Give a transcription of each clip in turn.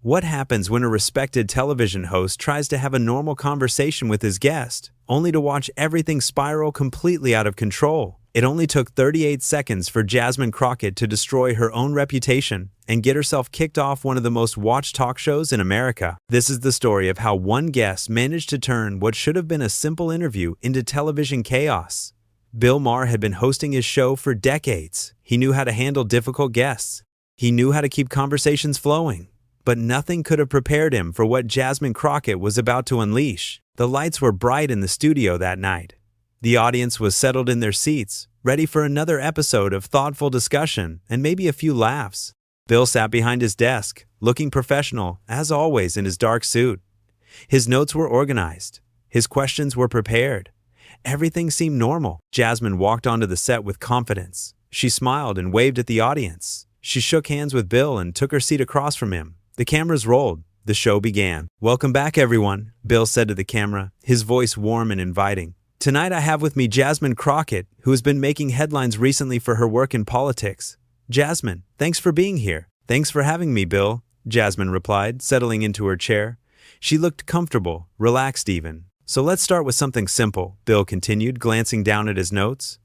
What happens when a respected television host tries to have a normal conversation with his guest, only to watch everything spiral completely out of control? It only took 38 seconds for Jasmine Crockett to destroy her own reputation and get herself kicked off one of the most watched talk shows in America. This is the story of how one guest managed to turn what should have been a simple interview into television chaos. Bill Maher had been hosting his show for decades. He knew how to handle difficult guests. He knew how to keep conversations flowing. But nothing could have prepared him for what Jasmine Crockett was about to unleash. The lights were bright in the studio that night. The audience was settled in their seats, ready for another episode of thoughtful discussion and maybe a few laughs. Bill sat behind his desk, looking professional, as always, in his dark suit. His notes were organized. His questions were prepared. Everything seemed normal. Jasmine walked onto the set with confidence. She smiled and waved at the audience. She shook hands with Bill and took her seat across from him. The cameras rolled. The show began. "Welcome back, everyone," Bill said to the camera, his voice warm and inviting. "Tonight I have with me Jasmine Crockett, who has been making headlines recently for her work in politics. Jasmine, thanks for being here." "Thanks for having me, Bill," Jasmine replied, settling into her chair. She looked comfortable, relaxed even. "So let's start with something simple," Bill continued, glancing down at his notes.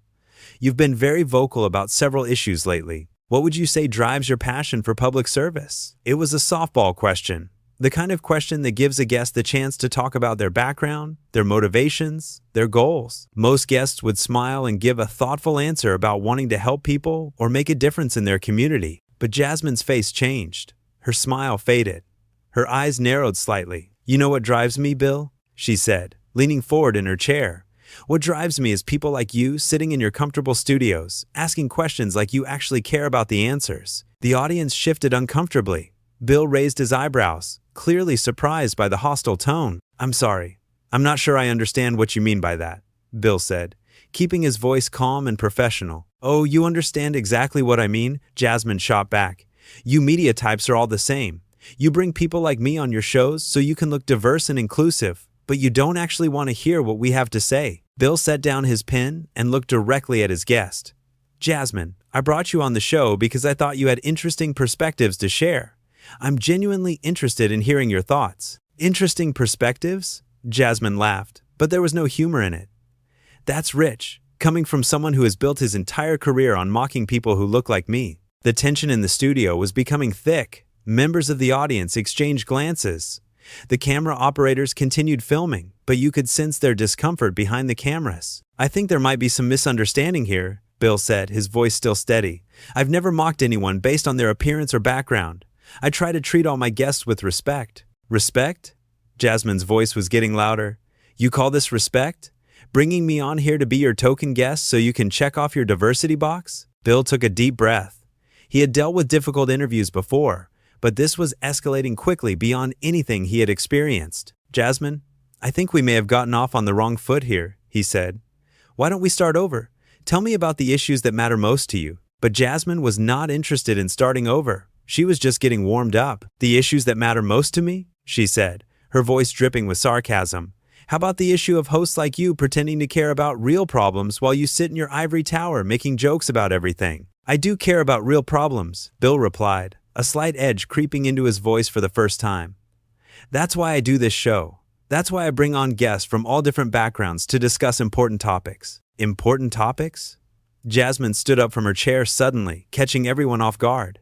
"You've been very vocal about several issues lately. What would you say drives your passion for public service?" It was a softball question, the kind of question that gives a guest the chance to talk about their background, their motivations, their goals. Most guests would smile and give a thoughtful answer about wanting to help people or make a difference in their community. But Jasmine's face changed. Her smile faded. Her eyes narrowed slightly. "You know what drives me, Bill?" she said, leaning forward in her chair. "What drives me is people like you sitting in your comfortable studios, asking questions like you actually care about the answers." The audience shifted uncomfortably. Bill raised his eyebrows, clearly surprised by the hostile tone. "I'm sorry. I'm not sure I understand what you mean by that," Bill said, keeping his voice calm and professional. "Oh, you understand exactly what I mean," Jasmine shot back. "You media types are all the same. You bring people like me on your shows so you can look diverse and inclusive, but you don't actually want to hear what we have to say." Bill set down his pen and looked directly at his guest. "Jasmine, I brought you on the show because I thought you had interesting perspectives to share. I'm genuinely interested in hearing your thoughts." "Interesting perspectives?" Jasmine laughed, but there was no humor in it. "That's rich, coming from someone who has built his entire career on mocking people who look like me." The tension in the studio was becoming thick. Members of the audience exchanged glances. The camera operators continued filming, but you could sense their discomfort behind the cameras. "I think there might be some misunderstanding here," Bill said, his voice still steady. "I've never mocked anyone based on their appearance or background. I try to treat all my guests with respect." "Respect?" Jasmine's voice was getting louder. "You call this respect? Bringing me on here to be your token guest so you can check off your diversity box?" Bill took a deep breath. He had dealt with difficult interviews before, but this was escalating quickly beyond anything he had experienced. "Jasmine, I think we may have gotten off on the wrong foot here," he said. "Why don't we start over? Tell me about the issues that matter most to you." But Jasmine was not interested in starting over. She was just getting warmed up. "The issues that matter most to me?" she said, her voice dripping with sarcasm. "How about the issue of hosts like you pretending to care about real problems while you sit in your ivory tower making jokes about everything?" "I do care about real problems," Bill replied, a slight edge creeping into his voice for the first time. "That's why I do this show. That's why I bring on guests from all different backgrounds to discuss important topics." "Important topics?" Jasmine stood up from her chair suddenly, catching everyone off guard.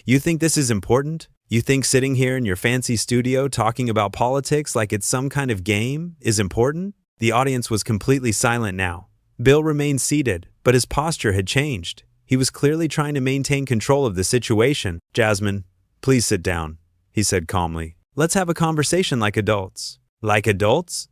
"You think this is important? You think sitting here in your fancy studio talking about politics like it's some kind of game is important?" The audience was completely silent now. Bill remained seated, but his posture had changed. He was clearly trying to maintain control of the situation. "Jasmine, please sit down," he said calmly. "Let's have a conversation like adults." "Like adults?"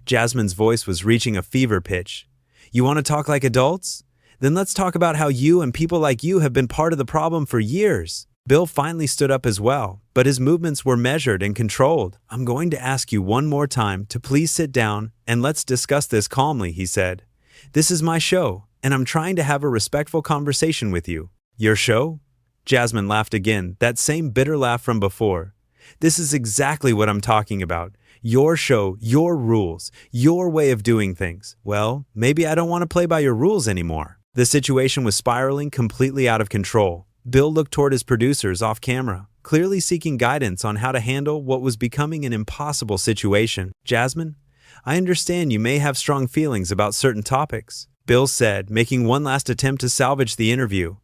Jasmine's voice was reaching a fever pitch. "You want to talk like adults? Then let's talk about how you and people like you have been part of the problem for years." Bill finally stood up as well, but his movements were measured and controlled. "I'm going to ask you one more time to please sit down and let's discuss this calmly," he said. "This is my show, and I'm trying to have a respectful conversation with you." "Your show?" Jasmine laughed again, that same bitter laugh from before. "This is exactly what I'm talking about. Your show, your rules, your way of doing things. Well, maybe I don't want to play by your rules anymore." The situation was spiraling completely out of control. Bill looked toward his producers off camera, clearly seeking guidance on how to handle what was becoming an impossible situation. Jasmine, I understand you may have strong feelings about certain topics, Bill said, making one last attempt to salvage the interview.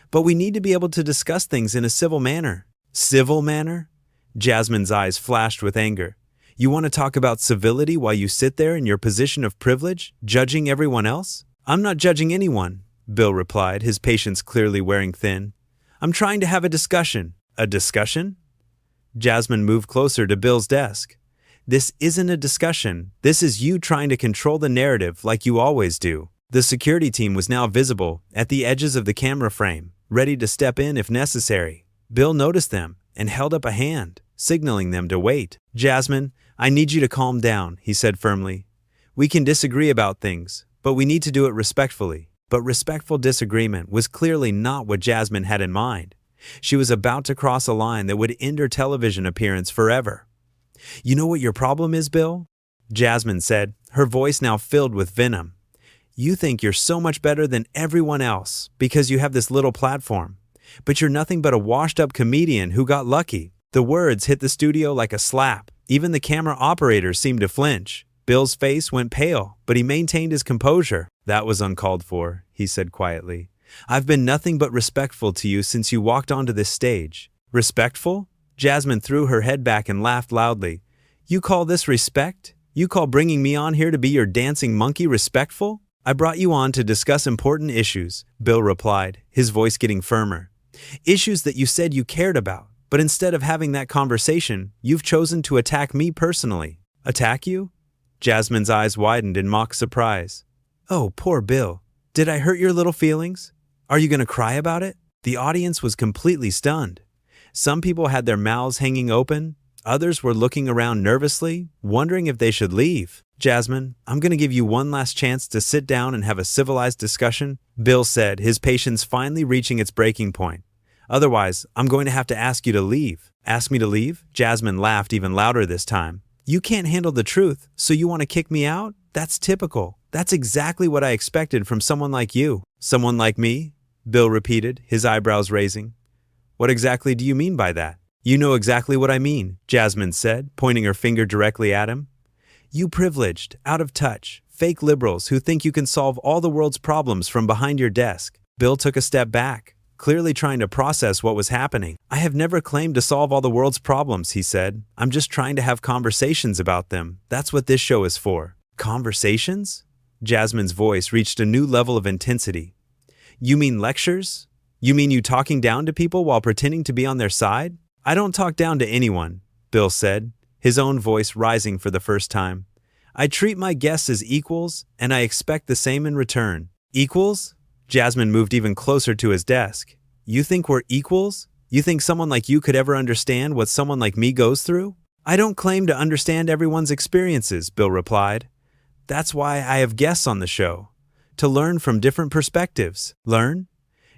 But we need to be able to discuss things in a civil manner. Civil manner? Jasmine's eyes flashed with anger. You want to talk about civility while you sit there in your position of privilege, judging everyone else? I'm not judging anyone, Bill replied, his patience clearly wearing thin. I'm trying to have a discussion. A discussion? Jasmine moved closer to Bill's desk. This isn't a discussion. This is you trying to control the narrative like you always do. The security team was now visible at the edges of the camera frame, ready to step in if necessary. Bill noticed them and held up a hand, signaling them to wait. Jasmine, I need you to calm down, he said firmly. We can disagree about things, but we need to do it respectfully. But respectful disagreement was clearly not what Jasmine had in mind. She was about to cross a line that would end her television appearance forever. You know what your problem is, Bill? Jasmine said, her voice now filled with venom. You think you're so much better than everyone else because you have this little platform. But you're nothing but a washed-up comedian who got lucky. The words hit the studio like a slap. Even the camera operator seemed to flinch. Bill's face went pale, but he maintained his composure. That was uncalled for, he said quietly. I've been nothing but respectful to you since you walked onto this stage. Respectful? Jasmine threw her head back and laughed loudly. You call this respect? You call bringing me on here to be your dancing monkey respectful? I brought you on to discuss important issues, Bill replied, his voice getting firmer. Issues that you said you cared about, but instead of having that conversation, you've chosen to attack me personally. Attack you? Jasmine's eyes widened in mock surprise. Oh, poor Bill. Did I hurt your little feelings? Are you going to cry about it? The audience was completely stunned. Some people had their mouths hanging open. Others were looking around nervously, wondering if they should leave. Jasmine, I'm going to give you one last chance to sit down and have a civilized discussion, Bill said, his patience finally reaching its breaking point. Otherwise, I'm going to have to ask you to leave. Ask me to leave? Jasmine laughed even louder this time. You can't handle the truth, so you want to kick me out? That's typical. That's exactly what I expected from someone like you. Someone like me? Bill repeated, his eyebrows raising. What exactly do you mean by that? You know exactly what I mean, Jasmine said, pointing her finger directly at him. You privileged, out of touch, fake liberals who think you can solve all the world's problems from behind your desk. Bill took a step back, clearly trying to process what was happening. I have never claimed to solve all the world's problems, he said. I'm just trying to have conversations about them. That's what this show is for. Conversations? Jasmine's voice reached a new level of intensity. You mean lectures? You mean you talking down to people while pretending to be on their side? I don't talk down to anyone, Bill said, his own voice rising for the first time. I treat my guests as equals, and I expect the same in return. Equals? Jasmine moved even closer to his desk. You think we're equals? You think someone like you could ever understand what someone like me goes through? I don't claim to understand everyone's experiences, Bill replied. That's why I have guests on the show. To learn from different perspectives. Learn?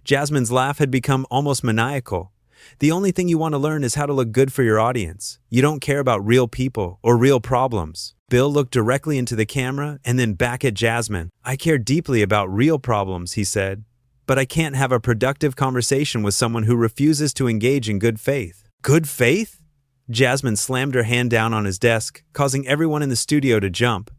Jasmine's laugh had become almost maniacal. The only thing you want to learn is how to look good for your audience. You don't care about real people or real problems. Bill looked directly into the camera and then back at Jasmine. I care deeply about real problems, he said. But I can't have a productive conversation with someone who refuses to engage in good faith. Good faith? Jasmine slammed her hand down on his desk, causing everyone in the studio to jump.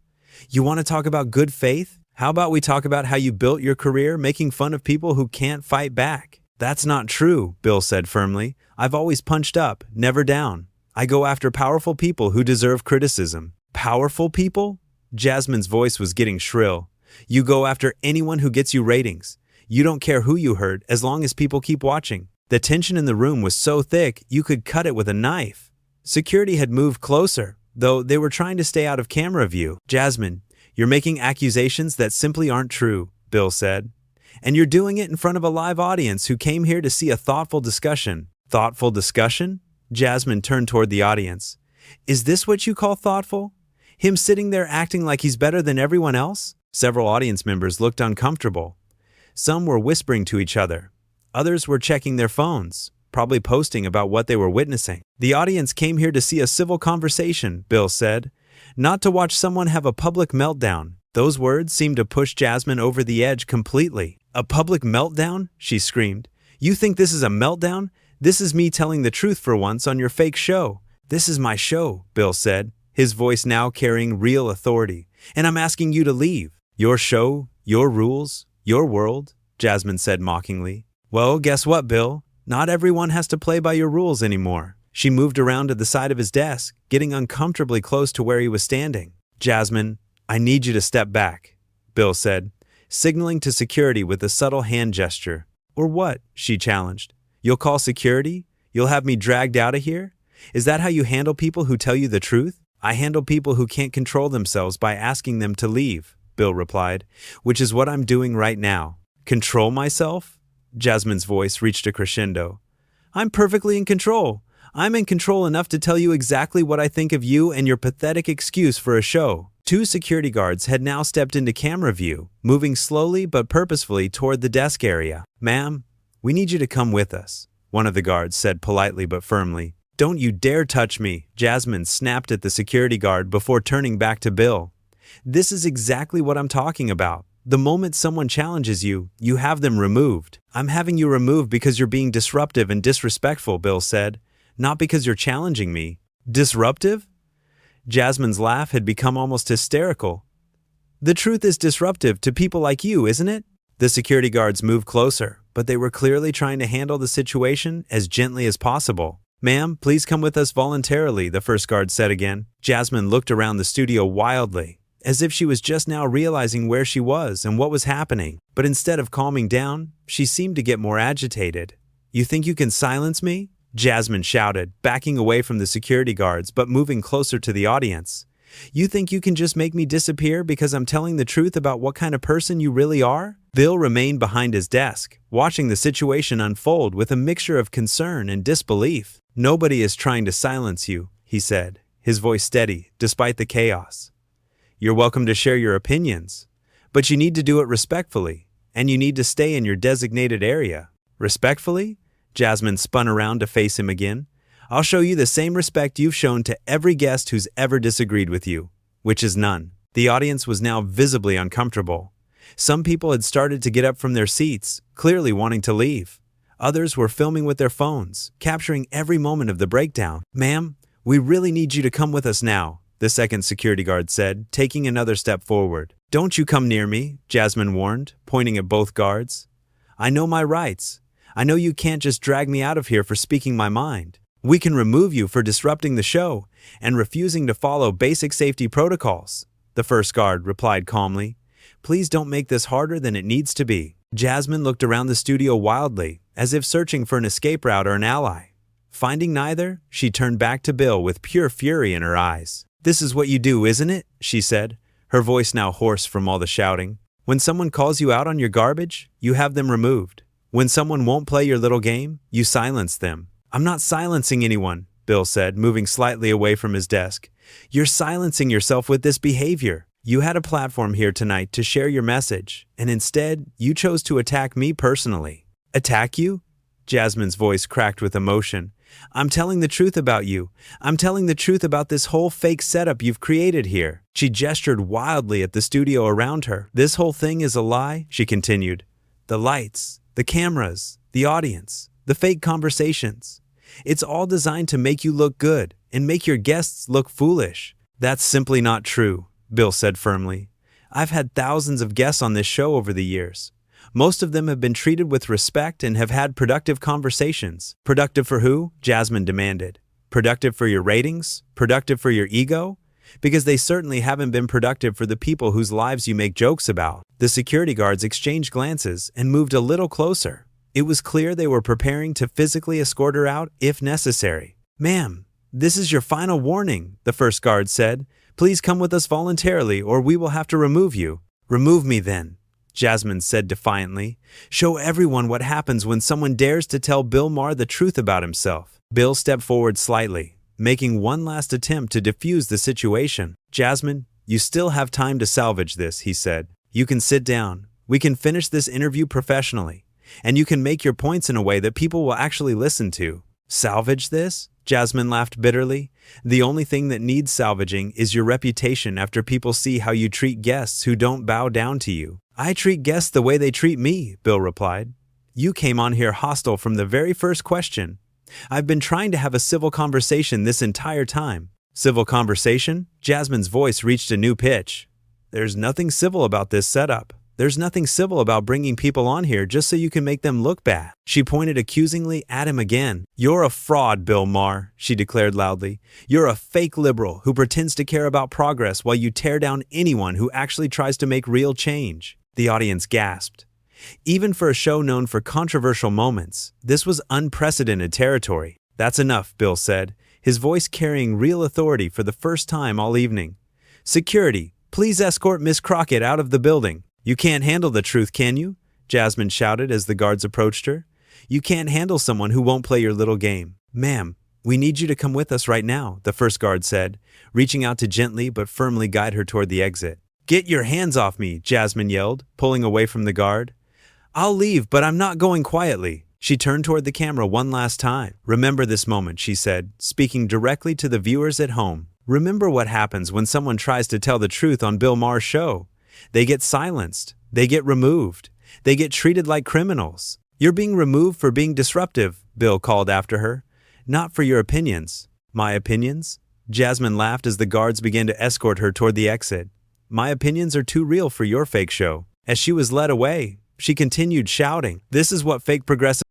You want to talk about good faith? How about we talk about how you built your career making fun of people who can't fight back? That's not true, Bill said firmly. I've always punched up, never down. I go after powerful people who deserve criticism. Powerful people? Jasmine's voice was getting shrill. You go after anyone who gets you ratings. You don't care who you hurt as long as people keep watching. The tension in the room was so thick you could cut it with a knife. Security had moved closer, though they were trying to stay out of camera view. Jasmine, you're making accusations that simply aren't true, Bill said. And you're doing it in front of a live audience who came here to see a thoughtful discussion. Thoughtful discussion? Jasmine turned toward the audience. Is this what you call thoughtful? Him sitting there acting like he's better than everyone else? Several audience members looked uncomfortable. Some were whispering to each other. Others were checking their phones, probably posting about what they were witnessing. The audience came here to see a civil conversation, Bill said, not to watch someone have a public meltdown. Those words seemed to push Jasmine over the edge completely. A public meltdown? She screamed. You think this is a meltdown? This is me telling the truth for once on your fake show. This is my show, Bill said, his voice now carrying real authority. And I'm asking you to leave. Your show, your rules, your world, Jasmine said mockingly. Well, guess what, Bill? Not everyone has to play by your rules anymore. She moved around to the side of his desk, getting uncomfortably close to where he was standing. Jasmine, I need you to step back, Bill said, signaling to security with a subtle hand gesture. Or what? She challenged. You'll call security? You'll have me dragged out of here? Is that how you handle people who tell you the truth? I handle people who can't control themselves by asking them to leave, Bill replied, which is what I'm doing right now. Control myself? Jasmine's voice reached a crescendo. I'm perfectly in control. I'm in control enough to tell you exactly what I think of you and your pathetic excuse for a show. Two security guards had now stepped into camera view, moving slowly but purposefully toward the desk area. Ma'am, we need you to come with us, one of the guards said politely but firmly. Don't you dare touch me, Jasmine snapped at the security guard before turning back to Bill. This is exactly what I'm talking about. The moment someone challenges you, you have them removed. I'm having you removed because you're being disruptive and disrespectful, Bill said. Not because you're challenging me. Disruptive? Jasmine's laugh had become almost hysterical. The truth is disruptive to people like you, isn't it? The security guards moved closer, but they were clearly trying to handle the situation as gently as possible. Ma'am, please come with us voluntarily, the first guard said again. Jasmine looked around the studio wildly, as if she was just now realizing where she was and what was happening. But instead of calming down, she seemed to get more agitated. You think you can silence me? Jasmine shouted, backing away from the security guards but moving closer to the audience. You think you can just make me disappear because I'm telling the truth about what kind of person you really are? Bill remained behind his desk, watching the situation unfold with a mixture of concern and disbelief. Nobody is trying to silence you, he said, his voice steady despite the chaos. You're welcome to share your opinions, but you need to do it respectfully, and you need to stay in your designated area. Respectfully? Jasmine spun around to face him again. I'll show you the same respect you've shown to every guest who's ever disagreed with you, which is none. The audience was now visibly uncomfortable. Some people had started to get up from their seats, clearly wanting to leave. Others were filming with their phones, capturing every moment of the breakdown. Ma'am, we really need you to come with us now, the second security guard said, taking another step forward. Don't you come near me, Jasmine warned, pointing at both guards. I know my rights. I know you can't just drag me out of here for speaking my mind. We can remove you for disrupting the show and refusing to follow basic safety protocols, the first guard replied calmly. Please don't make this harder than it needs to be. Jasmine looked around the studio wildly, as if searching for an escape route or an ally. Finding neither, she turned back to Bill with pure fury in her eyes. This is what you do, isn't it? She said, her voice now hoarse from all the shouting. When someone calls you out on your garbage, you have them removed. When someone won't play your little game, you silence them. I'm not silencing anyone, Bill said, moving slightly away from his desk. You're silencing yourself with this behavior. You had a platform here tonight to share your message, and instead, you chose to attack me personally. Attack you? Jasmine's voice cracked with emotion. I'm telling the truth about you. I'm telling the truth about this whole fake setup you've created here. She gestured wildly at the studio around her. This whole thing is a lie, she continued. The lights, the cameras, the audience, the fake conversations. It's all designed to make you look good and make your guests look foolish. That's simply not true, Bill said firmly. I've had thousands of guests on this show over the years. Most of them have been treated with respect and have had productive conversations. Productive for who? Jasmine demanded. Productive for your ratings? Productive for your ego? Because they certainly haven't been productive for the people whose lives you make jokes about. The security guards exchanged glances and moved a little closer. It was clear they were preparing to physically escort her out if necessary. Ma'am, this is your final warning, the first guard said. Please come with us voluntarily or we will have to remove you. Remove me then, Jasmine said defiantly. Show everyone what happens when someone dares to tell Bill Maher the truth about himself. Bill stepped forward slightly, making one last attempt to defuse the situation. Jasmine, you still have time to salvage this, he said. You can sit down. We can finish this interview professionally. And you can make your points in a way that people will actually listen to. Salvage this? Jasmine laughed bitterly. The only thing that needs salvaging is your reputation after people see how you treat guests who don't bow down to you. I treat guests the way they treat me, Bill replied. You came on here hostile from the very first question. I've been trying to have a civil conversation this entire time. Civil conversation? Jasmine's voice reached a new pitch. There's nothing civil about this setup. There's nothing civil about bringing people on here just so you can make them look bad. She pointed accusingly at him again. You're a fraud, Bill Maher, she declared loudly. You're a fake liberal who pretends to care about progress while you tear down anyone who actually tries to make real change. The audience gasped. Even for a show known for controversial moments, this was unprecedented territory. That's enough, Bill said, his voice carrying real authority for the first time all evening. Security, please escort Miss Crockett out of the building. You can't handle the truth, can you? Jasmine shouted as the guards approached her. You can't handle someone who won't play your little game. Ma'am, we need you to come with us right now, the first guard said, reaching out to gently but firmly guide her toward the exit. Get your hands off me, Jasmine yelled, pulling away from the guard. I'll leave, but I'm not going quietly. She turned toward the camera one last time. Remember this moment, she said, speaking directly to the viewers at home. Remember what happens when someone tries to tell the truth on Bill Maher's show. They get silenced. They get removed. They get treated like criminals. You're being removed for being disruptive, Bill called after her. Not for your opinions. My opinions? Jasmine laughed as the guards began to escort her toward the exit. My opinions are too real for your fake show. As she was led away, she continued shouting, This is what fake progressive